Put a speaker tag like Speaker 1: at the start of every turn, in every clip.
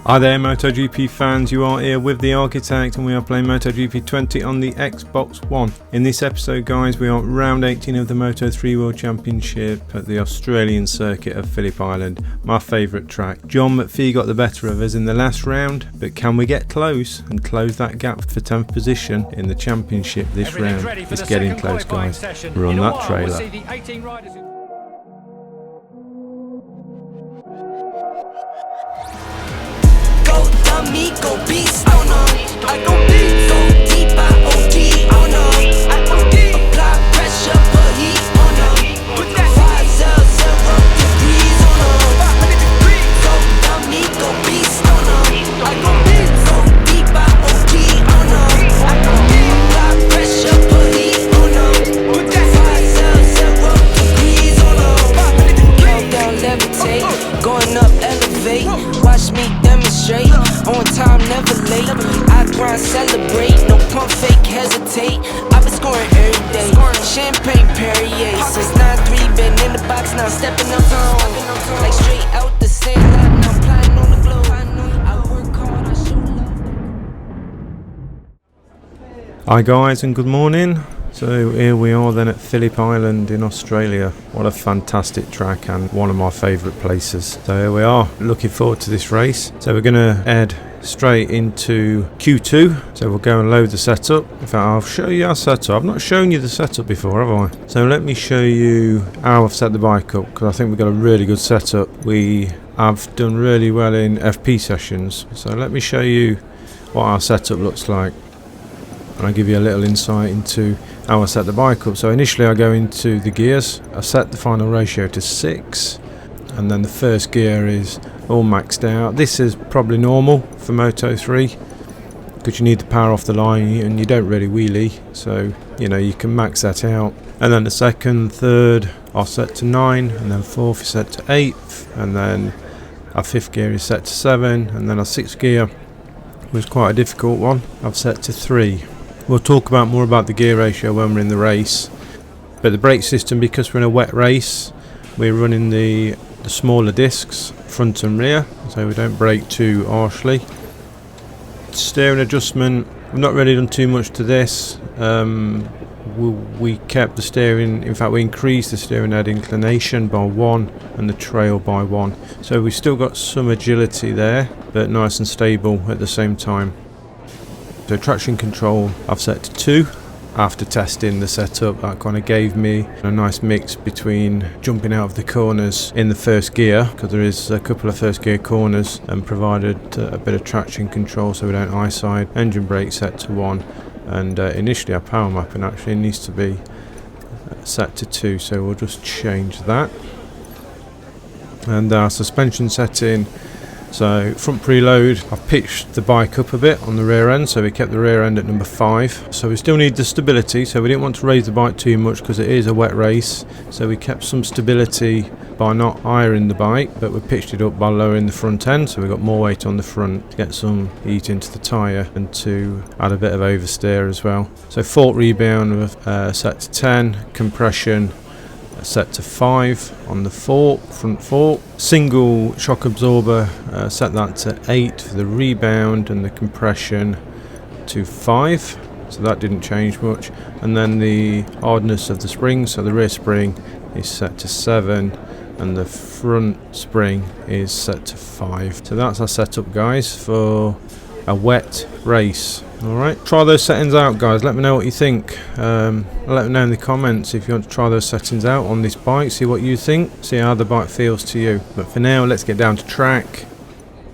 Speaker 1: Hi there MotoGP fans, you are here with the Architect and we are playing MotoGP 20 on the Xbox One. In this episode guys, we are round 18 of the Moto3 World Championship at the Australian circuit of Phillip Island, my favourite track. John McPhee got the better of us in the last round, but can we get close and close that gap for 10th position in the championship this round? It's getting close guys, we're on that trailer.
Speaker 2: Go beast, oh no, I go deep, I OD, oh no, I OD, apply pressure, put heat, oh no, put that 500 degrees, oh no, 500 degrees, go beast, oh no, I go deep, I OD, oh no, I OD, apply pressure, put heat, oh no, put that 500 degrees, oh no, 500 degrees, down, levitate, going up, elevate, watch me demonstrate. On time, never late. I grind, celebrate. No pump, fake, hesitate. I've been scoring every day. Champagne Perrier. Since 9-3, been in the box, now stepping up home. Like straight out the sand line, now flying on the globe. I work hard, I show love.
Speaker 1: Hi guys and good morning. So here we are then at Phillip Island in Australia. What a fantastic track and one of my favourite places. So here we are, looking forward to this race. So we're going to head straight into Q2. So we'll go and load the setup. In fact, I'll show you our setup. I've not shown you the setup before, have I? So let me show you how I've set the bike up, because I think we've got a really good setup. We have done really well in FP sessions. So let me show you what our setup looks like. And I'll give you a little insight into how I set the bike up. So initially I go into the gears, I set the final ratio to 6, and then the first gear is all maxed out. This is probably normal for Moto 3 because you need the power off the line and you don't really wheelie, so you know you can max that out. And then the second, third are set to 9, and then fourth is set to 8, and then our fifth gear is set to 7, and then our sixth gear was quite a difficult one, I've set to 3. We'll talk more about the gear ratio when we're in the race. But the brake system, because we're in a wet race, we're running the smaller discs, front and rear, so we don't brake too harshly. Steering adjustment, we've not really done too much to this. We kept the steering, in fact we increased the steering head inclination by 1 and the trail by 1. So we've still got some agility there, but nice and stable at the same time. So traction control I've set to 2. After testing the setup, that kind of gave me a nice mix between jumping out of the corners in the first gear, because there is a couple of first gear corners, and provided a bit of traction control so we don't high-side. Engine brake set to 1, and initially our power mapping actually needs to be set to 2, so we'll just change that. And our suspension setting, so front preload, I've pitched the bike up a bit on the rear end, so we kept the rear end at number 5. So we still need the stability, so we didn't want to raise the bike too much because it is a wet race. So we kept some stability by not hiring the bike, but we pitched it up by lowering the front end, so we got more weight on the front to get some heat into the tyre and to add a bit of oversteer as well. So fork rebound set to 10, compression set to 5 on the front fork. Single shock absorber, set that to 8 for the rebound, and the compression to 5, so that didn't change much. And then the hardness of the spring, so the rear spring is set to 7 and the front spring is set to 5. So that's our setup guys for a wet race. Alright, try those settings out guys, let me know what you think. Let me know in the comments if you want to try those settings out on this bike, see what you think, see how the bike feels to you. But for now, let's get down to track.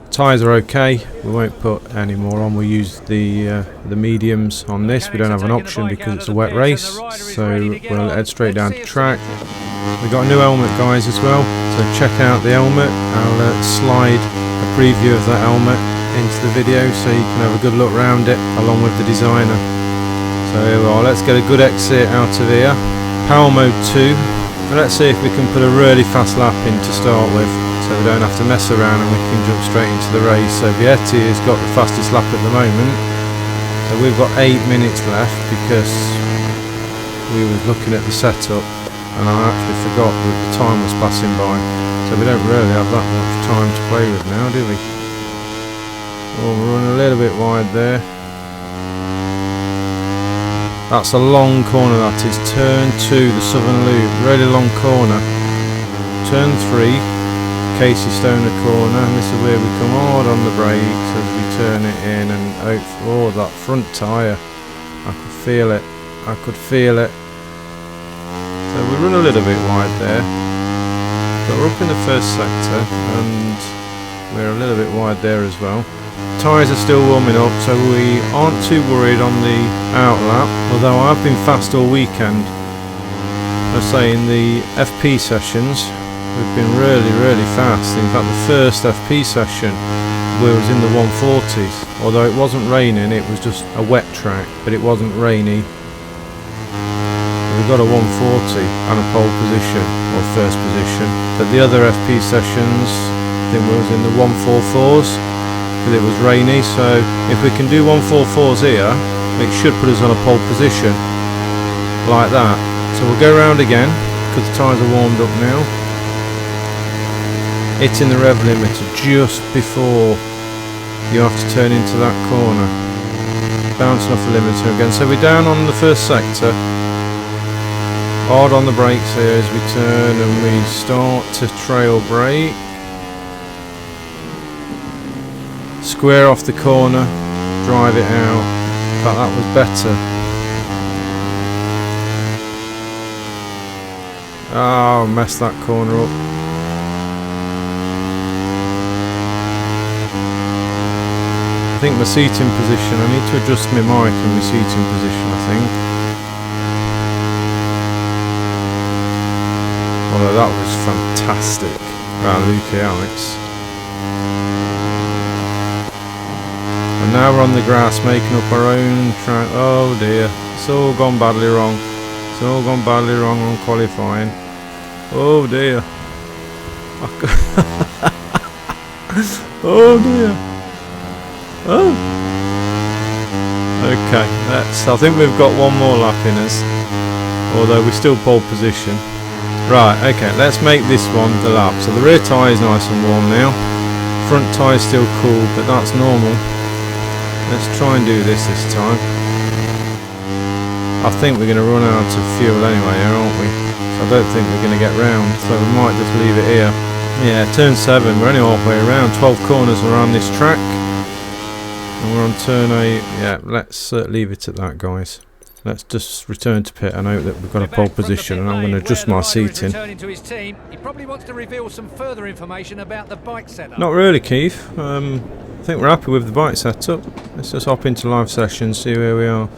Speaker 1: Tyres are okay, we won't put any more on, we'll use the mediums on this. We don't have an option because it's a wet race, so we'll head straight down to track. We've got a new helmet guys as well, so check out the helmet. I'll slide a preview of that helmet into the video so you can have a good look around it along with the designer. So here we are, let's get a good exit out of here. Power mode 2, and let's see if we can put a really fast lap in to start with, so we don't have to mess around and we can jump straight into the race. So Vietti has got the fastest lap at the moment, so we've got 8 minutes left because we were looking at the setup and I actually forgot that the time was passing by. So we don't really have that much time to play with now, do we? Oh, we're running a little bit wide there. That's a long corner, that is. Turn 2, the Southern Loop. Really long corner. Turn 3, Casey Stoner corner. And this is where we come hard on the brakes as we turn it in. And oh, that front tyre. I could feel it. I could feel it. So we run a little bit wide there. But we're up in the first sector. And we're a little bit wide there as well. Tyres are still warming up, so we aren't too worried on the outlap, although I've been fast all weekend. Let's say in the FP sessions we've been really fast. In fact, the first FP session we was in the 140s, although it wasn't raining, it was just a wet track, but it wasn't rainy. We got a 140 and a pole position, or first position, but the other FP sessions I think we was in the 144s. It was rainy, so if we can do 144s here, it should put us on a pole position like that. So we'll go around again because the tyres are warmed up now. Hitting the rev limiter just before you have to turn into that corner, bouncing off the limiter again. So we're down on the first sector, hard on the brakes here as we turn, and we start to trail brake. Square off the corner, drive it out. In fact, that was better. Oh, messed that corner up. I think my seating position, I need to adjust my mic and my seating position, I think. Although that was fantastic by Luke Alex. And now we're on the grass making up our own track. Oh dear, it's all gone badly wrong. It's all gone badly wrong on qualifying. Oh dear. Oh dear. Oh. Okay, I think we've got one more lap in us. Although we're still pole position. Right, okay, let's make this one the lap. So the rear tyre is nice and warm now. Front tyre is still cool, but that's normal. Let's try and do this time. I think we're going to run out of fuel anyway here, aren't we? So I don't think we're going to get round, so we might just leave it here. Yeah, turn 7, we're only halfway around, 12 corners around this track. And we're on turn 8, yeah, let's leave it at that, guys. Let's just return to pit and hope that we've got a pole position, and I'm going to adjust my seating.
Speaker 3: To his team. He probably wants to reveal some further information about the bike setup.
Speaker 1: Not really, Keith. I think we're happy with the bike setup. Let's just hop into live session, see where we are.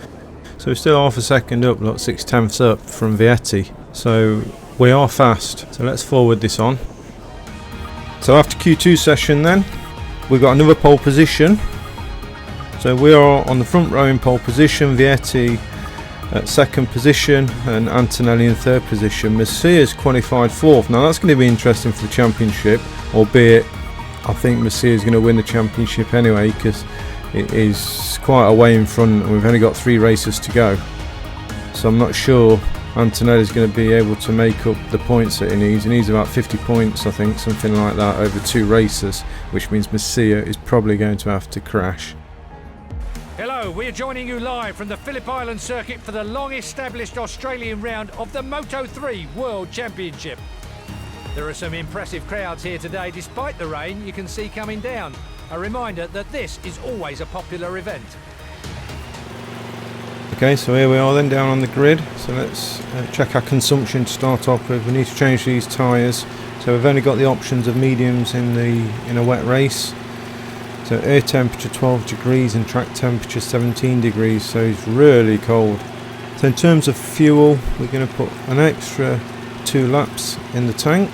Speaker 1: So we're still half a second up, look, 6/10 up from Vietti. So we are fast. So let's forward this on. So after Q2 session then, we've got another pole position. So we are on the front row in pole position, Vietti at second position and Antonelli in third position. Messia's qualified fourth. Now that's going to be interesting for the championship, albeit I think Messiah is going to win the championship anyway because it is quite a way in front and we've only got 3 races to go. So I'm not sure Antonelli is going to be able to make up the points that he needs. He needs about 50 points, I think, something like that, over 2 races, which means Messiah is probably going to have to crash.
Speaker 3: Hello, we're joining you live from the Phillip Island circuit for the long-established Australian round of the Moto3 World Championship. There are some impressive crowds here today despite the rain you can see coming down. A reminder that this is always a popular event.
Speaker 1: Okay, so here we are then down on the grid. So let's check our consumption to start off with. We need to change these tyres. So we've only got the options of mediums in a wet race. So air temperature 12 degrees and track temperature 17 degrees, so it's really cold. So in terms of fuel, we're going to put an extra 2 laps in the tank.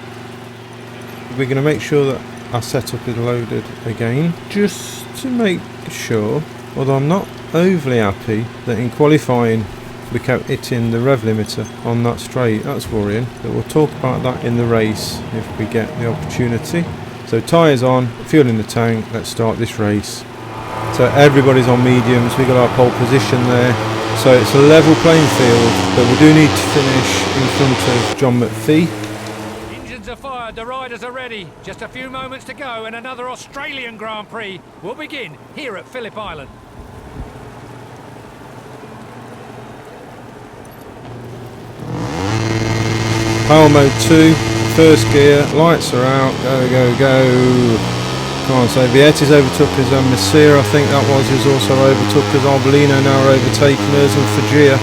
Speaker 1: We're going to make sure that our setup is loaded again, just to make sure, although I'm not overly happy that in qualifying we kept hitting the rev limiter on that straight. That's worrying, but we'll talk about that in the race if we get the opportunity. So tyres on, fuel in the tank, let's start this race. So everybody's on mediums, we got our pole position there. So it's a level playing field, but we do need to finish in front of John McPhee.
Speaker 3: Engines are fired Right, the riders are ready. Just a few moments to go and another Australian Grand Prix will begin here at Phillip Island.
Speaker 1: Power mode 2, first gear, lights are out, go, go, go. Come on, so Vietti's overtook us and Messira, I think that was, is also overtook us. Arbolino now overtaking us, and Fajir,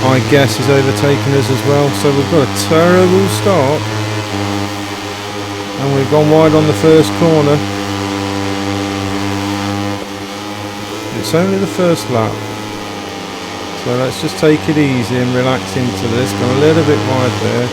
Speaker 1: I guess, is overtaking us as well. So we've got a terrible start. And we've gone wide on the first corner. It's only the first lap. So let's just take it easy and relax into this. Gone a little bit wide there.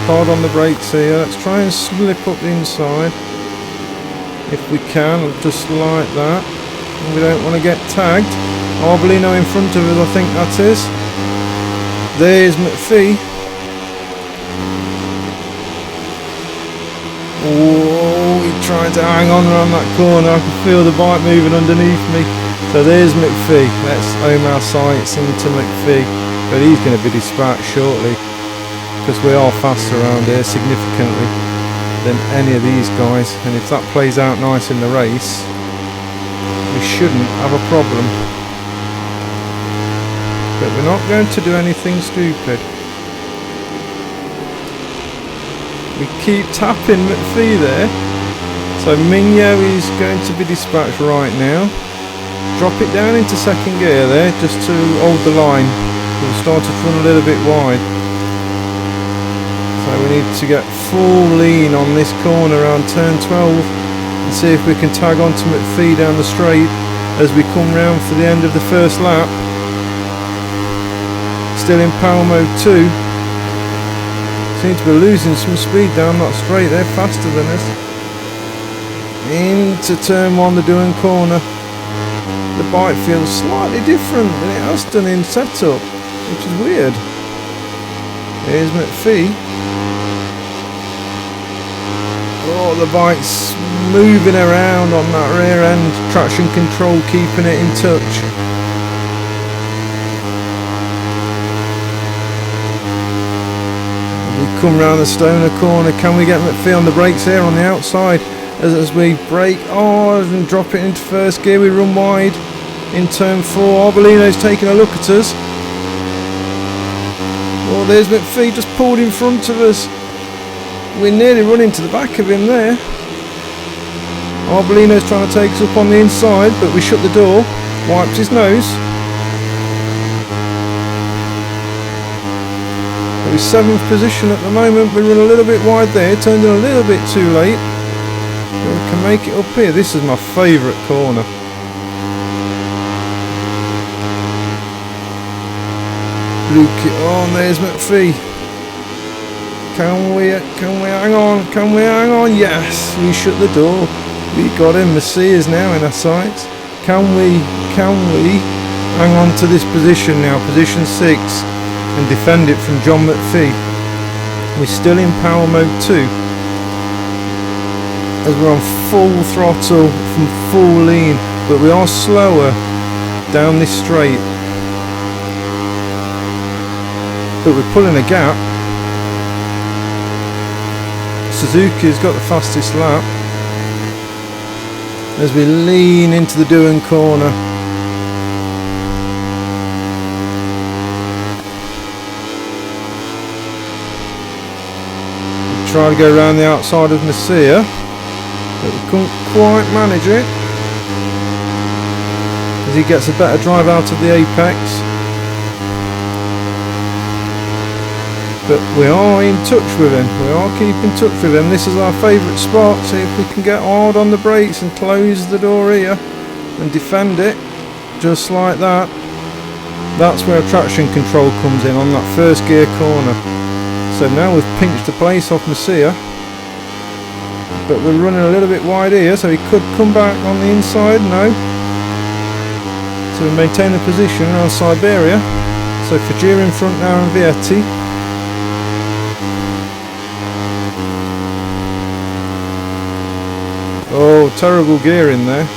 Speaker 1: Hard on the brakes here. Let's try and slip up the inside if we can, just like that. We don't want to get tagged. Arbolino in front of us, I think that is. There's McPhee. Oh, he's trying to hang on around that corner. I can feel the bike moving underneath me. So there's McPhee. Let's aim our sights into McPhee. But he's going to be dispatched shortly, because we are faster around here significantly than any of these guys, and if that plays out nice in the race, we shouldn't have a problem. But we're not going to do anything stupid. We keep tapping McPhee there, so Migno is going to be dispatched right now. Drop it down into second gear there, just to hold the line. We'll start to run a little bit wide. So we need to get full lean on this corner around turn 12 and see if we can tag on to McPhee down the straight as we come round for the end of the first lap. Still in power mode 2. Seem to be losing some speed down that straight. They're faster than us. Into turn 1, the doing corner. The bike feels slightly different than it has done in setup, which is weird. Here's McPhee. Oh, the bike's moving around on that rear end. Traction control keeping it in touch. We come round the Stoner corner. Can we get McPhee on the brakes here on the outside? As we brake hard and drop it into first gear, we run wide in turn 4. Arbolino's taking a look at us. Oh, there's McPhee just pulled in front of us. We're nearly running to the back of him there. Arbolino's trying to take us up on the inside, but we shut the door, wiped his nose. We're 7th position at the moment. We run a little bit wide there, turned in a little bit too late. But we can make it up here. This is my favourite corner. Luke it on, there's McPhee. Can we hang on? Can we hang on? Yes, we shut the door. We got him. Messia's now in our sights. Can we hang on to this position now, position 6, and defend it from John McPhee? We're still in power mode 2, as we're on full throttle from full lean, but we are slower down this straight. But we're pulling a gap. Suzuki's got the fastest lap as we lean into the doing corner. We try to go around the outside of Messia, but we couldn't quite manage it as he gets a better drive out of the apex. But we are in touch with him. We are keeping touch with him. This is our favourite spot. See if we can get hard on the brakes and close the door here and defend it, just like that. That's where traction control comes in, on that first gear corner. So now we've pinched the place off Messia, but we're running a little bit wide here, so he could come back on the inside. No. So we maintain the position around Siberia. So Fajir in front now and Vietti. Oh, terrible gearing there.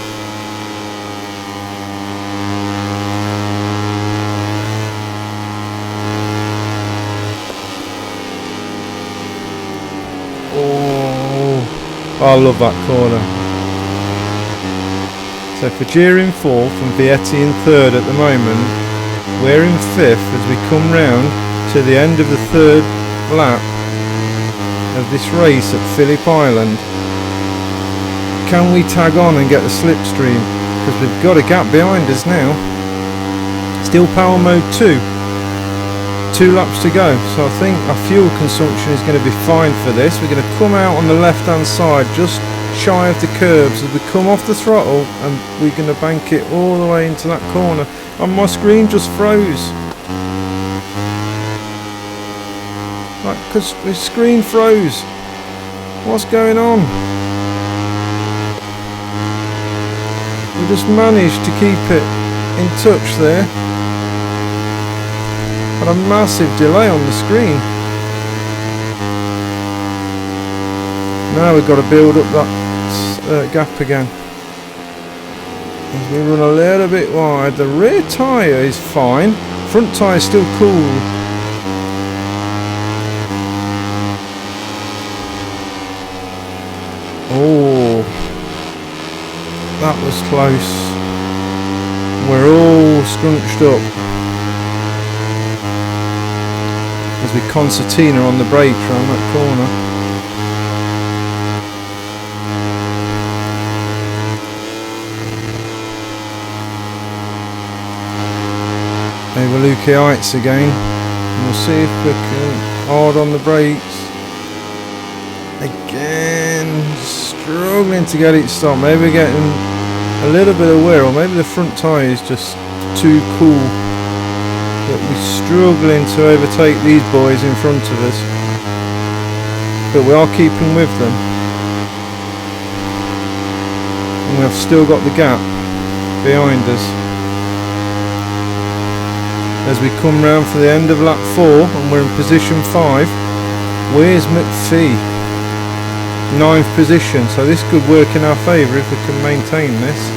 Speaker 1: Oh, I love that corner. So for Gia in 4th and Vietti in 3rd at the moment, we're in 5th as we come round to the end of the 3rd lap of this race at Phillip Island. Can we tag on and get the slipstream? Because we've got a gap behind us now. Still power mode 2. 2 laps to go, so I think our fuel consumption is going to be fine for this. We're going to come out on the left hand side just shy of the curbs as we come off the throttle, and we're going to bank it all the way into that corner. And my screen just froze. Like, because the screen froze. What's going on? We just managed to keep it in touch there. Had a massive delay on the screen. Now we've got to build up that gap again. As we run a little bit wide. The rear tyre is fine. Front tyre is still cool. Oh, that was close. We're all scrunched up. As we concertina on the brakes around that corner. Over Lukey Heights again. And we'll see if we can hard on the brakes. Again, struggling to get it stopped. Maybe we're getting a little bit of wear, or maybe the front tyre is just too cool. But we're struggling to overtake these boys in front of us. But we are keeping with them. And we've still got the gap behind us. As we come round for the end of lap 4 and we're in position 5. Where's McPhee? 9th position. So this could work in our favour if we can maintain this.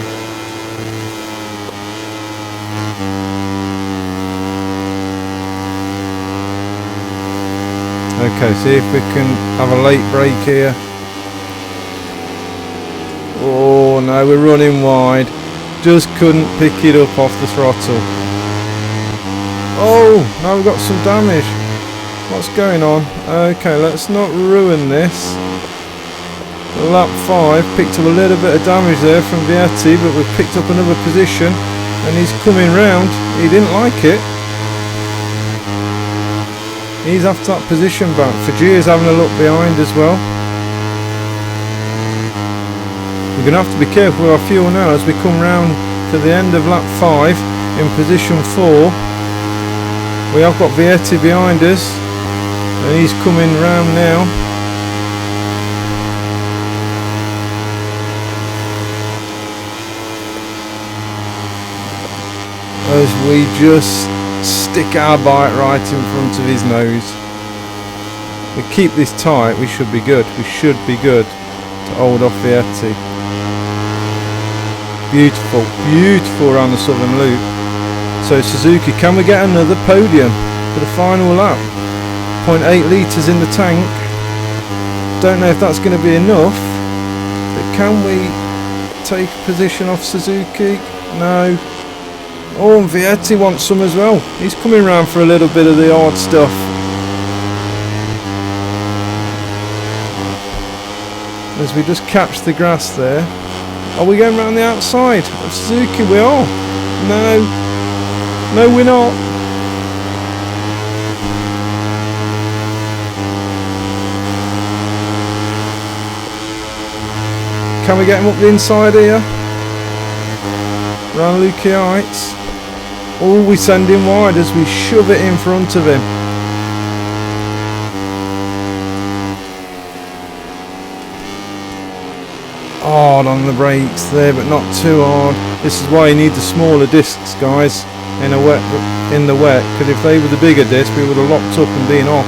Speaker 1: Okay, see if we can have a late break here. Oh no, we're running wide. Just couldn't pick it up off the throttle. Oh, now we've got some damage. What's going on? Okay, let's not ruin this. Lap 5, picked up a little bit of damage there from Vietti, but we've picked up another position and he's coming round. He didn't like it. He's after that position back. Fagia's having a look behind as well. We're going to have to be careful with our fuel now as we come round to the end of lap 5 in position 4. We have got Vietti behind us and he's coming round now. As we just stick our bike right in front of his nose. We keep this tight, we should be good. We should be good to hold off Vietti. Beautiful, beautiful around the southern loop. So Suzuki, can we get another podium for the final lap? 0.8 litres in the tank. Don't know if that's going to be enough, but can we take a position off Suzuki? No. Oh, and Vietti wants some as well. He's coming round for a little bit of the hard stuff. As we just catch the grass there. Are we going round the outside of Suzuki? We are. No. No, we're not. Can we get him up the inside here? Round Lukey Heights. Oh, we send him wide as we shove it in front of him. Hard on the brakes there, but not too hard. This is why you need the smaller discs, guys, in the wet. Because if they were the bigger disc, we would have locked up and been off.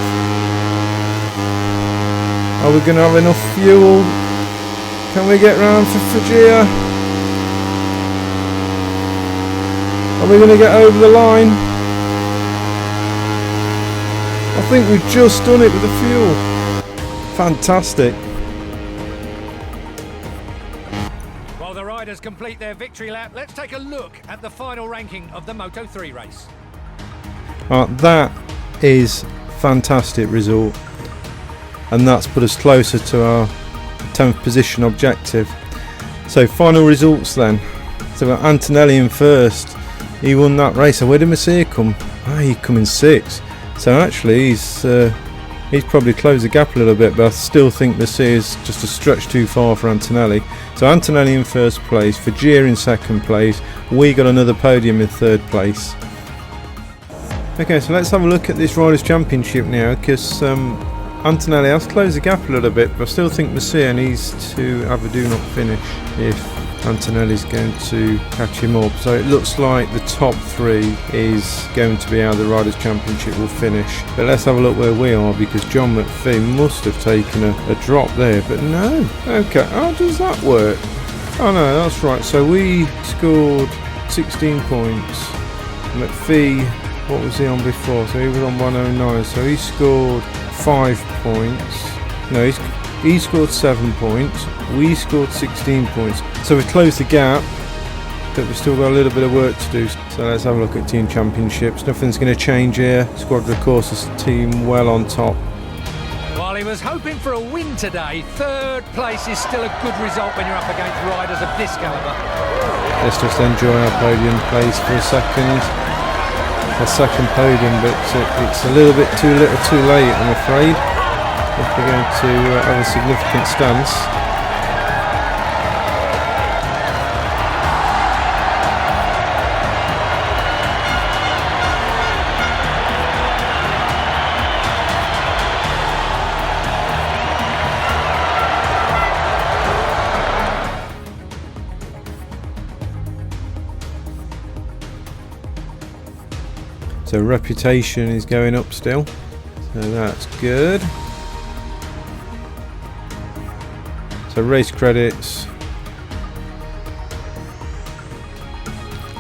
Speaker 1: Are we going to have enough fuel? Can we get round for Fajir? Are we going to get over the line? I think we've just done it with the fuel. Fantastic.
Speaker 3: While the riders complete their victory lap, let's take a look at the final ranking of the Moto3 race.
Speaker 1: That is fantastic result, and that's put us closer to our 10th position objective. So final results then. So we've got Antonelli in first. He won that race. So where did Messier come? He come in 6th. So actually he's probably closed the gap a little bit, but I still think Messier's just a stretch too far for Antonelli. So Antonelli in first place, Fajir in second place. We got another podium in 3rd place. Okay, so let's have a look at this Riders' Championship now, because Antonelli has closed the gap a little bit, but I still think Messier needs to have a do not finish if Antonelli's going to catch him up. So it looks like the top 3 is going to be how the Riders' Championship will finish. But let's have a look where we are, because John McPhee must have taken a drop there, but no. Okay, how does that work? Oh no, that's right. So we scored 16 points. McPhee, what was he on before? So he was on 109, so he scored 5 points. No, he scored 7 points. We scored 16 points. So we've closed the gap, but we've still got a little bit of work to do. So let's have a look at Team Championships. Nothing's going to change here. Squadra Corsa's team well on top.
Speaker 3: While he was hoping for a win today, 3rd place is still a good result when you're up against riders of this calibre.
Speaker 1: Let's just enjoy our podium place for a second. A second podium, but it's a little bit too little too late, I'm afraid, if we're going to have a significant stance. So reputation is going up still, so that's good. So race credits,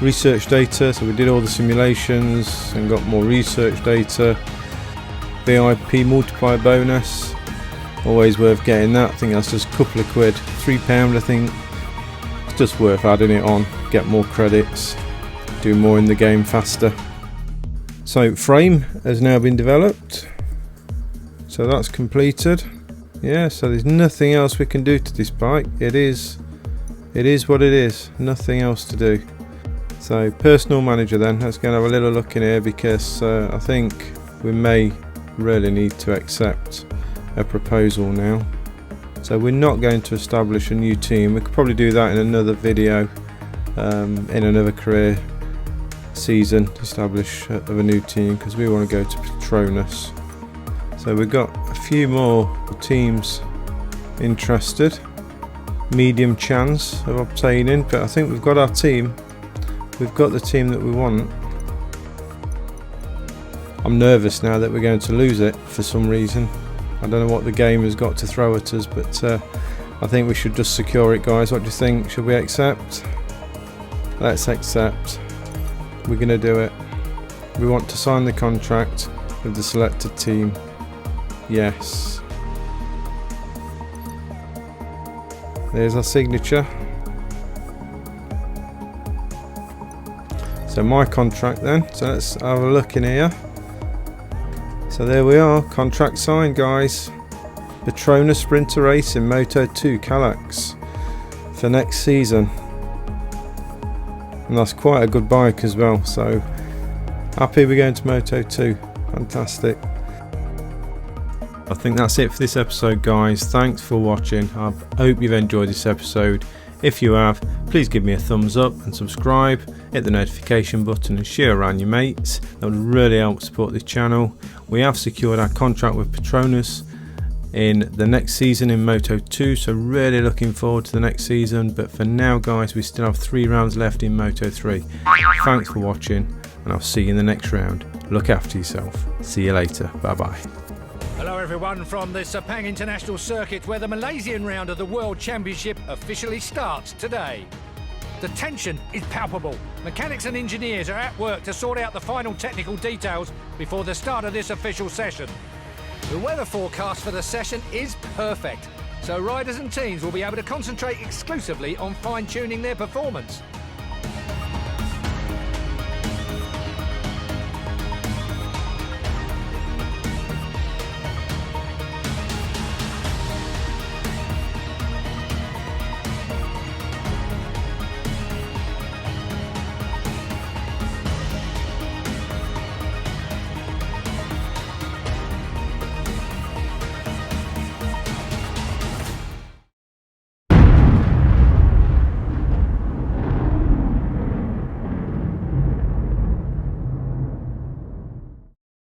Speaker 1: research data, so we did all the simulations and got more research data. VIP multiplier bonus, always worth getting that. I think that's just a couple of quid, £3 I think. It's just worth adding it on, get more credits, do more in the game faster. So frame has now been developed, so that's completed. Yeah, so there's nothing else we can do to this bike. It is what it is, nothing else to do. So personal manager then, let's go and have a little look in here, because I think we may really need to accept a proposal now. So we're not going to establish a new team. We could probably do that in another video, in another career season, establish of a new team, because we want to go to Petronas. So we've got a few more teams interested, medium chance of obtaining, but I think we've got our team. We've got the team that we want. I'm nervous now that we're going to lose it for some reason. I don't know what the game has got to throw at us, but I think we should just secure it, guys. What do you think? Should we accept? Let's accept. We're going to do it. We want to sign the contract with the selected team. Yes. There's our signature. So my contract then. So let's have a look in here. So there we are, contract signed, guys. Petronas Sprinter Race in Moto 2 Calax for next season. And that's quite a good bike as well, so happy we're going to Moto 2. Fantastic. I think that's it for this episode, guys. Thanks for watching. I hope you've enjoyed this episode. If you have, please give me a thumbs up and subscribe, hit the notification button and share around your mates. That would really help support this channel. We have secured our contract with Petronas in the next season in Moto 2, so really looking forward to the next season. But for now, guys, we still have 3 rounds left in Moto 3. Thanks for watching, and I'll see you in the next round. Look after yourself. See you later. Bye bye.
Speaker 3: Hello everyone from the Sepang International Circuit, where the Malaysian round of the World Championship officially starts today. The tension is palpable. Mechanics and engineers are at work to sort out the final technical details before the start of this official session. The weather forecast for the session is perfect, so riders and teams will be able to concentrate exclusively on fine-tuning their performance.